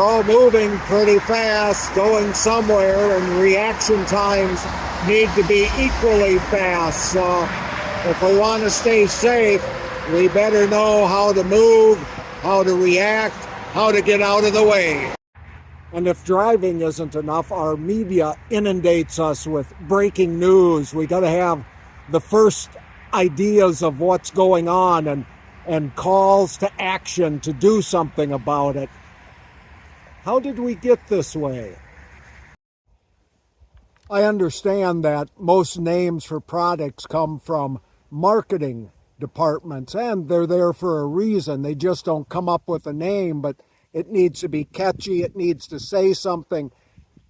all moving pretty fast, going somewhere, and reaction times need to be equally fast. So if we want to stay safe, we better know how to move, how to react, how to get out of the way. And if driving isn't enough, our media inundates us with breaking news. We got to have the first ideas of what's going on and calls to action to do something about it. How did we get this way? I understand that most names for products come from marketing departments, and they're there for a reason. They just don't come up with a name, but it needs to be catchy, it needs to say something,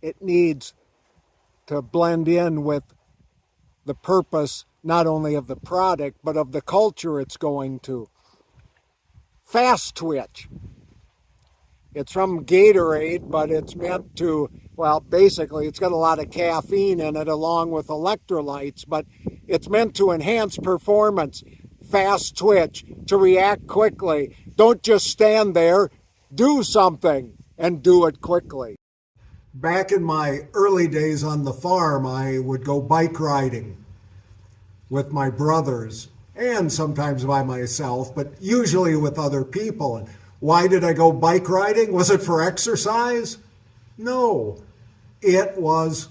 it needs to blend in with the purpose not only of the product, but of the culture it's going to. Fast Twitch. It's from Gatorade, but it's meant to, well, basically it's got a lot of caffeine in it along with electrolytes, but it's meant to enhance performance. Fast Twitch, to react quickly. Don't just stand there, do something, and do it quickly. Back in my early days on the farm, I would go bike riding with my brothers, and sometimes by myself, but usually with other people. And why did I go bike riding? Was it for exercise? No, it was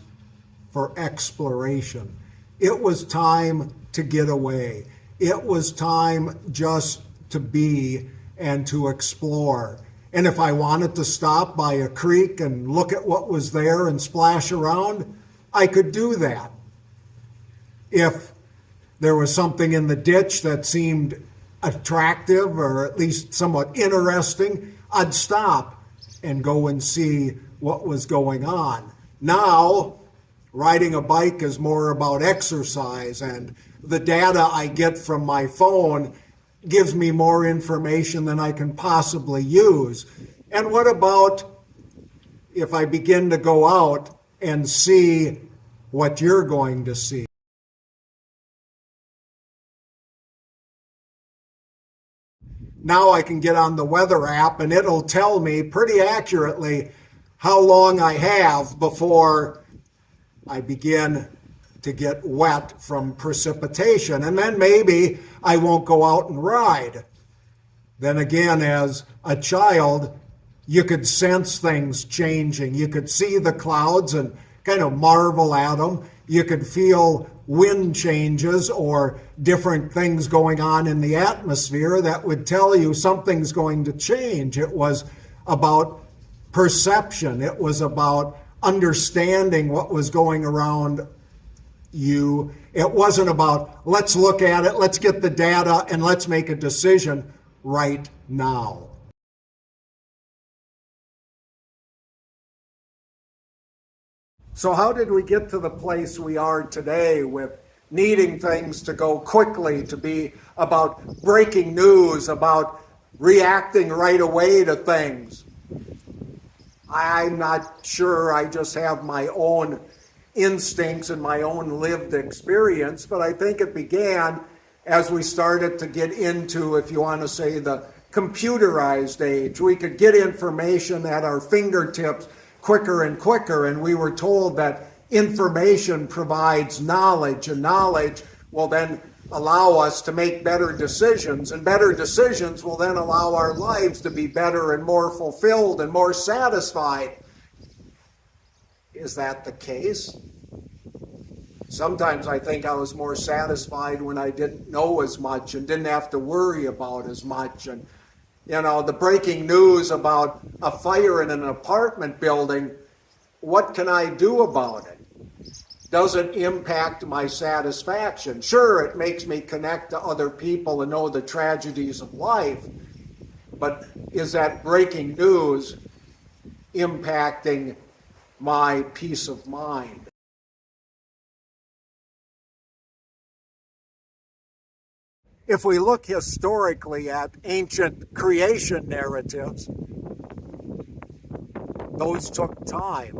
for exploration. It was time to get away. It was time just to be and to explore. And if I wanted to stop by a creek and look at what was there and splash around, I could do that. If there was something in the ditch that seemed attractive or at least somewhat interesting, I'd stop and go and see what was going on. Now, riding a bike is more about exercise, and the data I get from my phone gives me more information than I can possibly use. And what about if I begin to go out and see what you're going to see? Now I can get on the weather app and it'll tell me pretty accurately how long I have before I begin to get wet from precipitation. And then maybe I won't go out and ride. Then again, as a child, you could sense things changing. You could see the clouds and kind of marvel at them. You could feel wind changes or different things going on in the atmosphere that would tell you something's going to change. It was about perception. It was about understanding what was going around you. It wasn't about, let's look at it, let's get the data, and let's make a decision right now. So how did we get to the place we are today with needing things to go quickly, to be about breaking news, about reacting right away to things? I'm not sure. I just have my own instincts and my own lived experience, but I think it began as we started to get into, if you want to say, the computerized age. We could get information at our fingertips quicker and quicker, and we were told that information provides knowledge, and knowledge will then allow us to make better decisions, and better decisions will then allow our lives to be better and more fulfilled and more satisfied. Is that the case? Sometimes I think I was more satisfied when I didn't know as much and didn't have to worry about as much. And you know, the breaking news about a fire in an apartment building, what can I do about it? Doesn't impact my satisfaction. Sure, it makes me connect to other people and know the tragedies of life, but is that breaking news impacting my peace of mind? If we look historically at ancient creation narratives, those took time.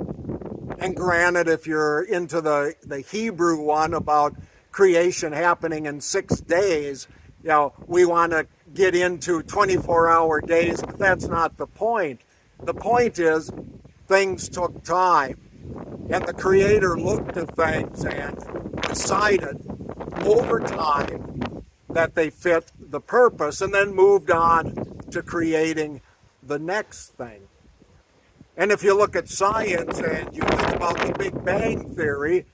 And granted, if you're into the Hebrew one about creation happening in 6 days, you know, we want to get into 24-hour days, but that's not the point. The point is, things took time, and the Creator looked at things and decided over time that they fit the purpose, and then moved on to creating the next thing. And if you look at science and you think about the Big Bang Theory,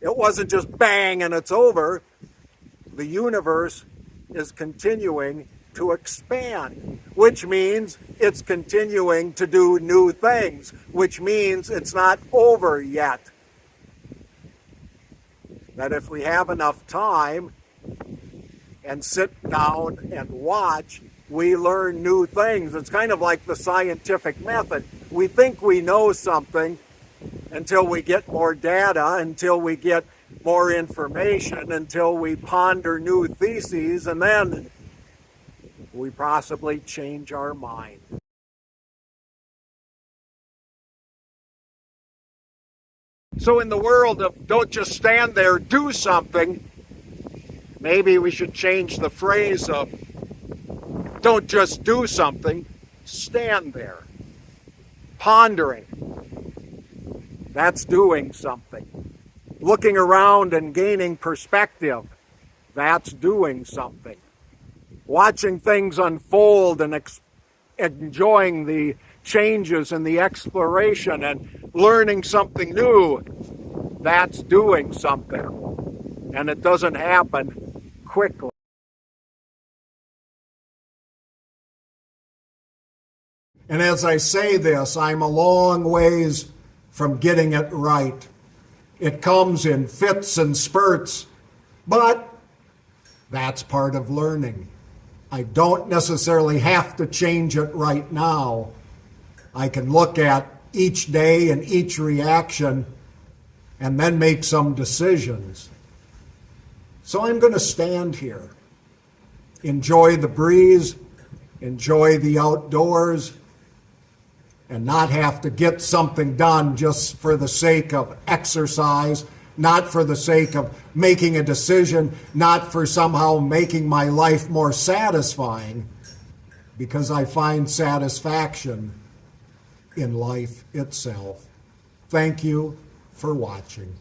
it wasn't just bang and it's over. The universe is continuing to expand, which means it's continuing to do new things, which means it's not over yet. That if we have enough time and sit down and watch, we learn new things. It's kind of like the scientific method. We think we know something until we get more data, until we get more information, until we ponder new theses, and then we possibly change our mind. So in the world of don't just stand there, do something, maybe we should change the phrase of don't just do something, stand there. Pondering, that's doing something. Looking around and gaining perspective, that's doing something. Watching things unfold and enjoying the changes and the exploration and learning something new, that's doing something. And it doesn't happen quickly. And as I say this, I'm a long ways from getting it right. It comes in fits and spurts, but that's part of learning. I don't necessarily have to change it right now. I can look at each day and each reaction and then make some decisions. So I'm going to stand here, enjoy the breeze, enjoy the outdoors, and not have to get something done just for the sake of exercise, not for the sake of making a decision, not for somehow making my life more satisfying, because I find satisfaction in life itself. Thank you for watching.